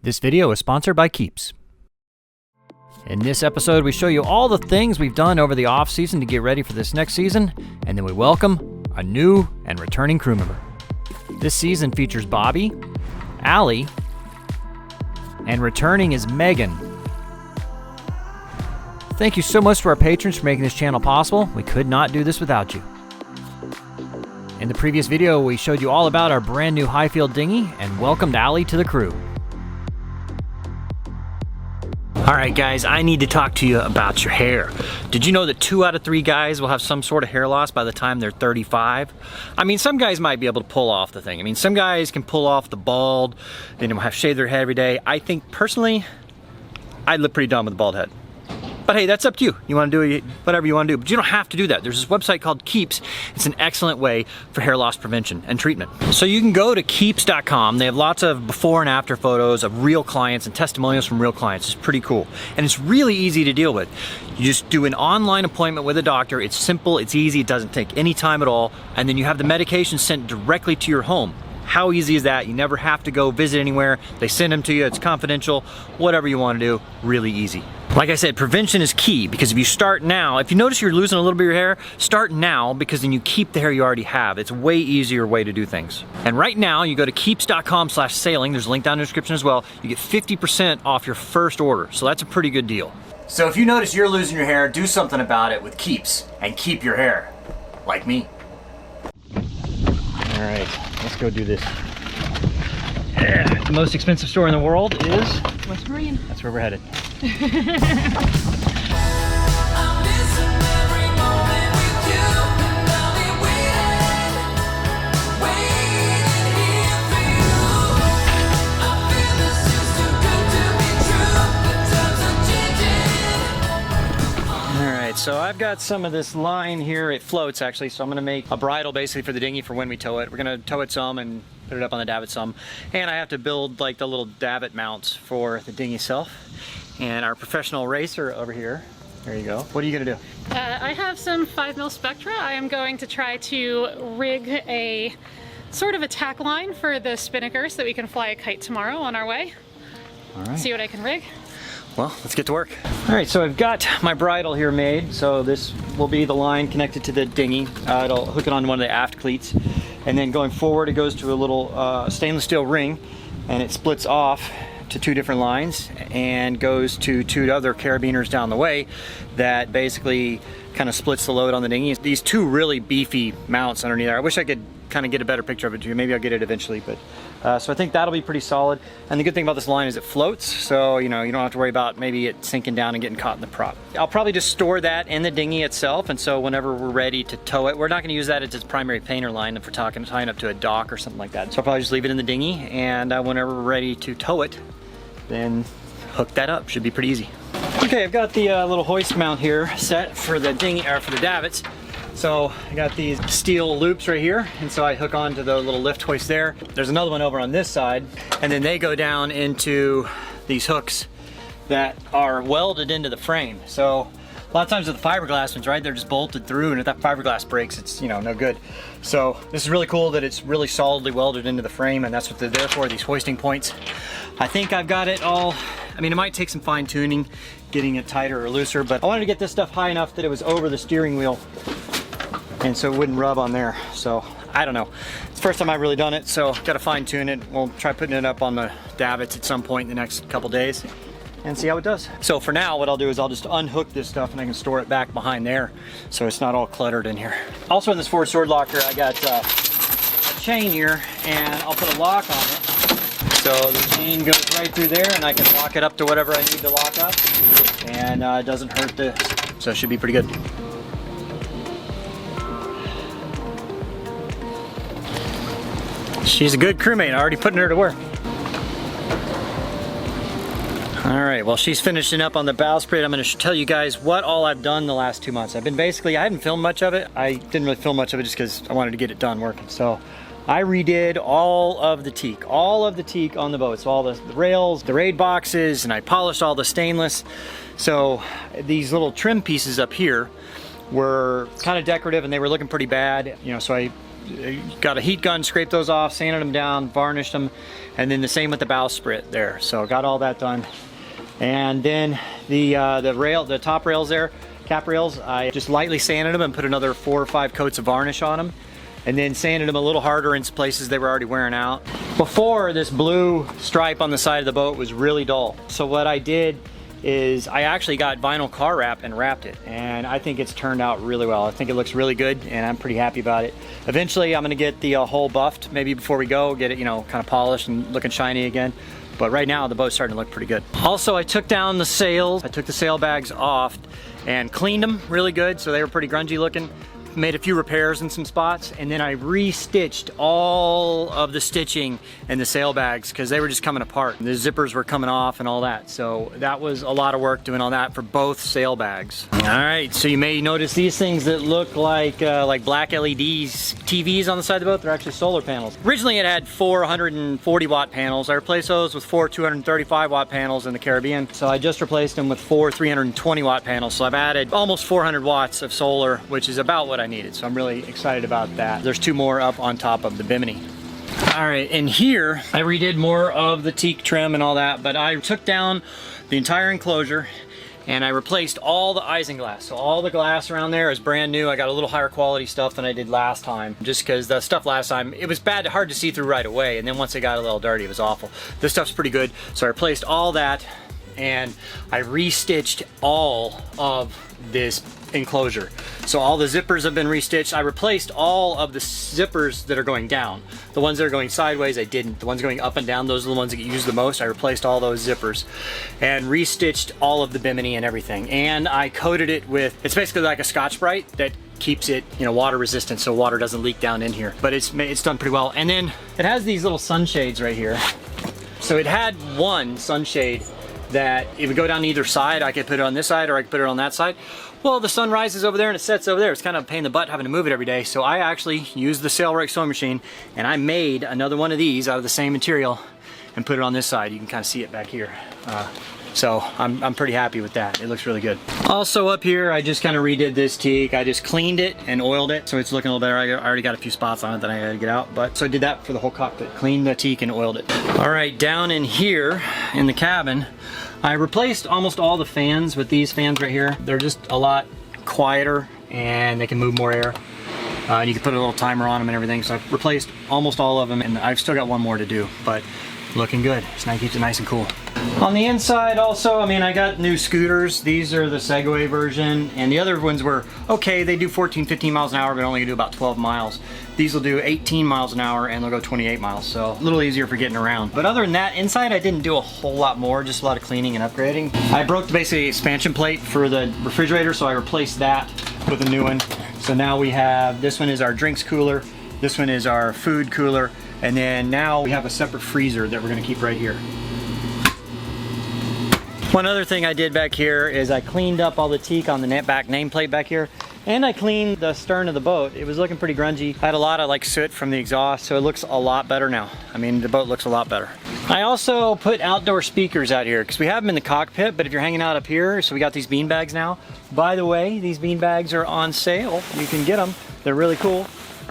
This video is sponsored by Keeps. In this episode, we show you all the things we've done over the off season to get ready for this next season, and then we welcome a new and returning crew member. This season features Bobby, Allie, and returning is Megan. Thank you so much to our patrons for making this channel possible. We could not do this without you. In the previous video, we showed you all about our brand new Highfield dinghy and welcomed Allie to the crew. All right, guys, I need to talk to you about your hair. Did you know that 2 out of 3 guys will have some sort of hair loss by the time they're 35? I mean, some guys might be able to pull off the thing. I mean, some guys can pull off the bald, they don't have to shave their head every day. I think, personally, I'd look pretty dumb with a bald head. But hey, that's up to you. You want to do whatever you want to do, but you don't have to do that. There's this website called Keeps. It's an excellent way for hair loss prevention and treatment. So you can go to keeps.com. They have lots of before and after photos of real clients and testimonials from real clients. It's pretty cool. And it's really easy to deal with. You just do an online appointment with a doctor. It's simple, it's easy, it doesn't take any time at all. And then you have the medication sent directly to your home. How easy is that? You never have to go visit anywhere. They send them to you, it's confidential, whatever you want to do, really easy. Like I said, prevention is key, because if you start now, if you notice you're losing a little bit of your hair, start now, because then you keep the hair you already have. It's a way easier way to do things. And right now, you go to keeps.com/sailing, there's a link down in the description as well, you get 50% off your first order, so that's a pretty good deal. So if you notice you're losing your hair, do something about it with Keeps, and keep your hair, like me. All right, let's go do this. The most expensive store in the world is West Marine. That's where we're headed. So I've got some of this line here. It floats actually, so I'm gonna make a bridle basically for the dinghy for when we tow it. We're gonna tow it some and put it up on the davit some. And I have to build like the little davit mounts for the dinghy itself. And our professional racer over here, there you go. What are you gonna do? I have some 5mm Spectra. I am going to try to rig a sort of a tack line for the Spinnaker so that we can fly a kite tomorrow on our way. All right. See what I can rig. Well, let's get to work. All right, so I've got my bridle here made. So this will be the line connected to the dinghy. It'll hook it on one of the aft cleats. And then going forward, it goes to a little stainless steel ring, and it splits off to 2 different lines and goes to 2 other carabiners down the way that basically kind of splits the load on the dinghy. These 2 really beefy mounts underneath there. I wish I could kind of get a better picture of it too. Maybe I'll get it eventually, but so I think that'll be pretty solid. And the good thing about this line is it floats, so you know, you don't have to worry about maybe it sinking down and getting caught in the prop. I'll probably just store that in the dinghy itself, and so whenever we're ready to tow it, we're not going to use that as its primary painter line if we're tying up to a dock or something like that. So I'll probably just leave it in the dinghy, and whenever we're ready to tow it, then hook that up. Should be pretty easy. Okay, I've got the little hoist mount here set for the dinghy, or for the davits. So I got these steel loops right here, and so I hook onto the little lift hoist there. There's another one over on this side, and then they go down into these hooks that are welded into the frame. So a lot of times with the fiberglass ones, right, they're just bolted through, and if that fiberglass breaks, it's, you know, no good. So this is really cool that it's really solidly welded into the frame, and that's what they're there for, these hoisting points. I think I've got it all. I mean, it might take some fine tuning, getting it tighter or looser, but I wanted to get this stuff high enough that it was over the steering wheel, and so it wouldn't rub on there. So I don't know, it's the first time I've really done it, so gotta fine tune it. We'll try putting it up on the davits at some point in the next couple days and see how it does. So for now, what I'll do is I'll just unhook this stuff and I can store it back behind there so it's not all cluttered in here. Also in this forward sword locker, I got a chain here, and I'll put a lock on it. So the chain goes right through there, and I can lock it up to whatever I need to lock up, and it doesn't hurt this, so it should be pretty good. She's a good crewmate, already putting her to work. All right, well, she's finishing up on the bowsprit. I'm gonna tell you guys what all I've done the last 2 months. I haven't filmed much of it. I didn't really film much of it just because I wanted to get it done working. So I redid all of the teak on the boat. So all the rails, the raid boxes, and I polished all the stainless. So these little trim pieces up here were kind of decorative and they were looking pretty bad, you know, so I got a heat gun, scraped those off, sanded them down, varnished them, and then the same with the bowsprit there. So got all that done. And then the top rails there, cap rails, I just lightly sanded them and put another 4 or 5 coats of varnish on them, and then sanded them a little harder in places they were already wearing out. Before, this blue stripe on the side of the boat was really dull. So what I did is I actually got vinyl car wrap and wrapped it, and I think it's turned out really well. I think it looks really good, and I'm pretty happy about it. Eventually I'm gonna get the hull buffed, maybe before we go, get it, you know, kind of polished and looking shiny again. But right now the boat's starting to look pretty good. Also, I took down the sails. I took the sail bags off and cleaned them really good, so they were pretty grungy looking. Made a few repairs in some spots, and then I re-stitched all of the stitching in the sail bags because they were just coming apart. The zippers were coming off and all that. So that was a lot of work doing all that for both sail bags. All right, so you may notice these things that look like black LEDs, TVs on the side of the boat. They're actually solar panels. Originally it had 4 140 watt panels. I replaced those with 4 235 watt panels in the Caribbean. So I just replaced them with 4 320 watt panels. So I've added almost 400 watts of solar, which is about what I needed. So I'm really excited about that. There's 2 more up on top of the bimini. All right, and here I redid more of the teak trim and all that, but I took down the entire enclosure and I replaced all the isinglass. So all the glass around there is brand new. I got a little higher quality stuff than I did last time, just because the stuff last time, it was hard to see through right away, and then once it got a little dirty, it was awful. This stuff's pretty good. So I replaced all that, and I re-stitched all of this enclosure. So all the zippers have been restitched. I replaced all of the zippers that are going down. The ones that are going sideways, I didn't. The ones going up and down, those are the ones that get used the most. I replaced all those zippers and restitched all of the bimini and everything. And I coated it with, it's basically like a Scotch-Brite that keeps it, you know, water resistant, so water doesn't leak down in here. But it's done pretty well. And then it has these little sunshades right here. So it had one sunshade that it would go down either side. I could put it on this side or I could put it on that side. Well, the sun rises over there and it sets over there. It's kind of a pain in the butt having to move it every day. So I actually used the Sailrite sewing machine and I made another one of these out of the same material and put it on this side. You can kind of see it back here. So I'm pretty happy with that. It looks really good. Also up here, I just kind of redid this teak. I just cleaned it and oiled it, so it's looking a little better. I already got a few spots on it that I gotta get out, but so I did that for the whole cockpit. Cleaned the teak and oiled it. All right, down in here in the cabin, I replaced almost all the fans with these fans right here. They're just a lot quieter and they can move more air. And you can put a little timer on them and everything. So I've replaced almost all of them, and I've still got one more to do, but looking good. It's nice, keeps it nice and cool. On the inside also, I mean, I got new scooters. These are the Segway version, and the other ones were okay. They do 14, 15 miles an hour, but only do about 12 miles. These will do 18 miles an hour and they'll go 28 miles, so a little easier for getting around. But other than that, inside I didn't do a whole lot more, just a lot of cleaning and upgrading. I broke basically expansion plate for the refrigerator, so I replaced that with a new one. So now we have, this one is our drinks cooler, this one is our food cooler, and then now we have a separate freezer that we're gonna keep right here. One other thing I did back here is I cleaned up all the teak on the back nameplate back here, and I cleaned the stern of the boat. It was looking pretty grungy. I had a lot of like soot from the exhaust, so it looks a lot better now. I mean, the boat looks a lot better. I also put outdoor speakers out here because we have them in the cockpit, but if you're hanging out up here, so we got these bean bags now. By the way, these bean bags are on sale. You can get them. They're really cool.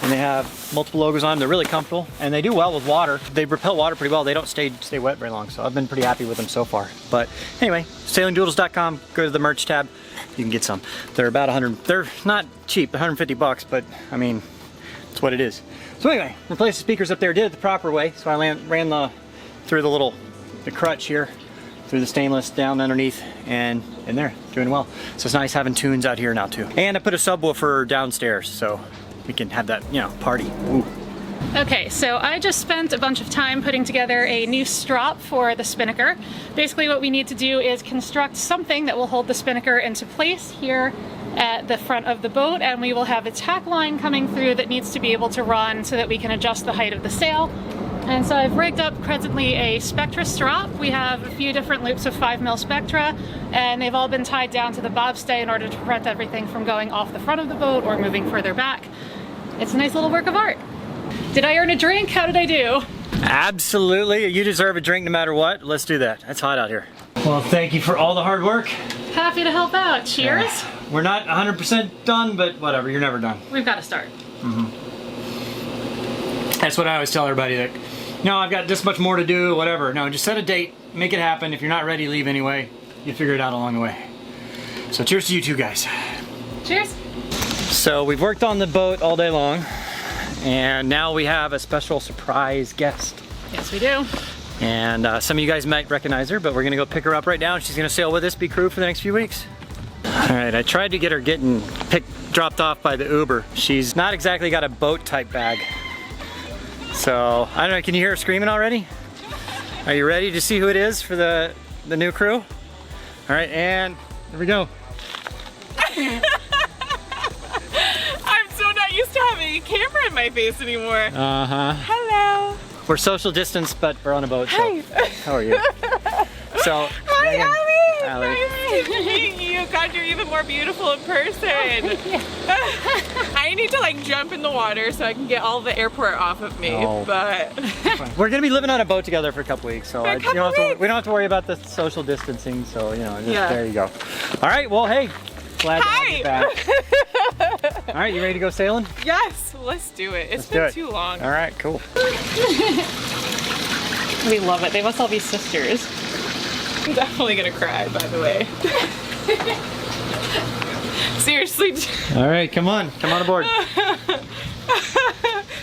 And they have multiple logos on them. They're really comfortable and they do well with water. They repel water pretty well. They don't stay wet very long, so I've been pretty happy with them so far. But anyway, sailingdoodles.com, go to the merch tab, you can get some. They're about 100, they're not cheap, 150 bucks, but I mean, it's what it is. So anyway, replaced the speakers up there, did it the proper way. So I ran through the crutch here, through the stainless down underneath, and in there, doing well. So it's nice having tunes out here now too. And I put a subwoofer downstairs, so we can have that, you know, party. Ooh. Okay, so I just spent a bunch of time putting together a new strop for the Spinnaker. Basically what we need to do is construct something that will hold the Spinnaker into place here at the front of the boat, and we will have a tack line coming through that needs to be able to run so that we can adjust the height of the sail. And so I've rigged up presently a Spectra strop. We have a few different loops of 5mm Spectra, and they've all been tied down to the bobstay in order to prevent everything from going off the front of the boat or moving further back. It's a nice little work of art. Did I earn a drink? How did I do? Absolutely, you deserve a drink no matter what. Let's do that. It's hot out here. Well, thank you for all the hard work. Happy to help out. Cheers. We're not 100% done, but whatever, you're never done. We've got to start. That's what I always tell everybody, that, no, I've got this much more to do, whatever. No, just set a date, make it happen. If you're not ready, leave anyway. You figure it out along the way. So cheers to you two guys. Cheers. So we've worked on the boat all day long, and now we have a special surprise guest. Yes, we do. And some of you guys might recognize her, but we're gonna go pick her up right now. She's gonna sail with us, be crew for the next few weeks. All right, I tried to get her dropped off by the Uber. She's not exactly got a boat type bag. So, I don't know, can you hear her screaming already? Are you ready to see who it is for the new crew? All right, and here we go. I'm so not used to having a camera in my face anymore. Uh-huh. Hello. We're social distance, but we're on a boat, so. Hi. How are you? So, Hi, Allie. Allie. Nice to meet you. God, you're even more beautiful in person. I need to like jump in the water so I can get all the airport off of me, Oh. but. We're gonna be living on a boat together for a couple weeks, so For a couple weeks? we don't have to worry about the social distancing, so, you know, just, Yeah. there you go. All right, well, hey, glad to have you back. Hi. All right, you ready to go sailing? Yes, let's do it. It's Let's do been it. too long. All right, cool. We love it. They must all be sisters. I'm definitely gonna cry, by the way. Seriously. All right, come on aboard.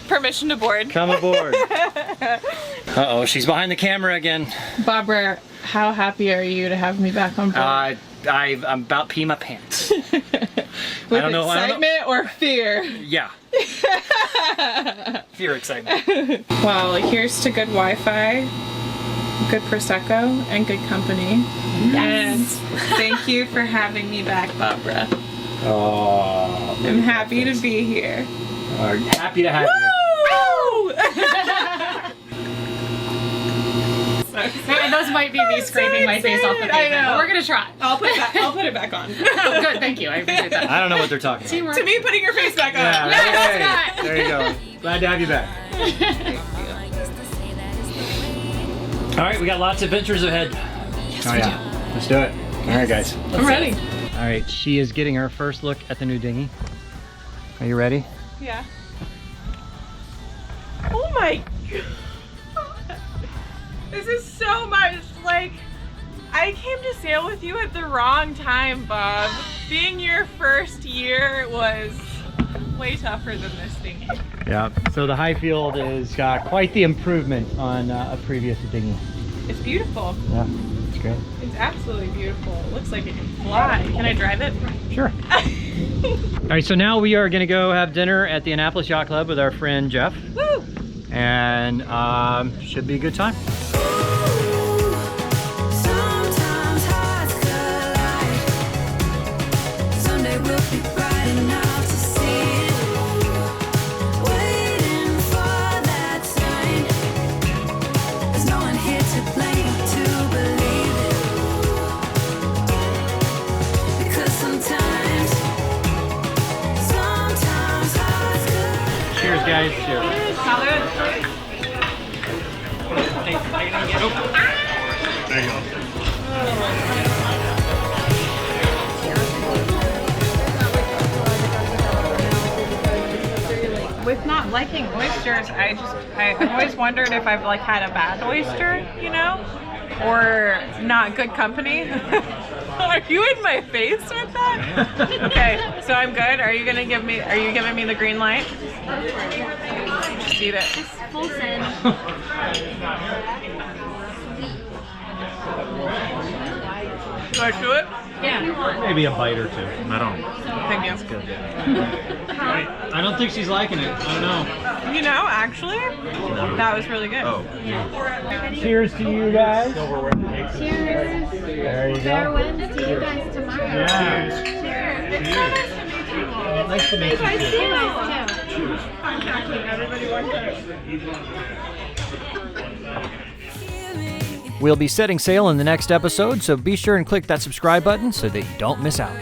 Permission to board. Come aboard. Uh-oh, she's behind the camera again. Barbara, how happy are you to have me back on board? I'm about to pee my pants. With I don't know. excitement or fear? Yeah. Fear, excitement. Well, here's to good Wi-Fi, good Prosecco, and good company. And thank you for having me back, Barbara. Oh. I'm happy to be here. Happy to have you. And those might be me scraping my face off the I pavement, know. but we're gonna try. I'll put it back on. Oh, good, thank you. I appreciate that. I don't know what they're talking about. Teamwork. To me, putting your face back on. Yeah, Yes, hey, there you go. Glad to have you back. All right, we got lots of adventures ahead. Yes, we do. Let's do it. All right, guys. I'm ready. All right, she is getting her first look at the new dinghy. Are you ready? Yeah. Oh my god. This is so much like I came to sail with you at the wrong time, Bob. Being your first year was way tougher than this thing. Yeah. So the Highfield is quite the improvement on a previous dinghy. It's beautiful. Yeah, it's great. It's absolutely beautiful. It looks like it can fly. Can I drive it? Sure. All right, so now we are gonna go have dinner at the Annapolis Yacht Club with our friend Jeff. Woo! And should be a good time. Sometimes hearts collide. Someday we'll be bright enough to see it. Waiting for that sign. There's no one here to blame to believe it. Because sometimes hearts collide. Cheers, guys. Cheers. There you go. With not liking oysters, I've always wondered if I've like had a bad oyster, you know, or not good company. Are you in my face with that? Okay, so I'm good. Are you giving me the green light? Just eat it. Full send. Do I chew it? Yeah. Maybe a bite or two. I don't. Thank you. Good. I don't think she's liking it. I don't know. You know, actually, that was really good. Oh. Cheers to you guys. Cheers. There you Fair go. winds to you guys tomorrow. Yeah. Cheers. Nice to meet you. You guys too. We'll be setting sail in the next episode, so be sure and click that subscribe button so that you don't miss out.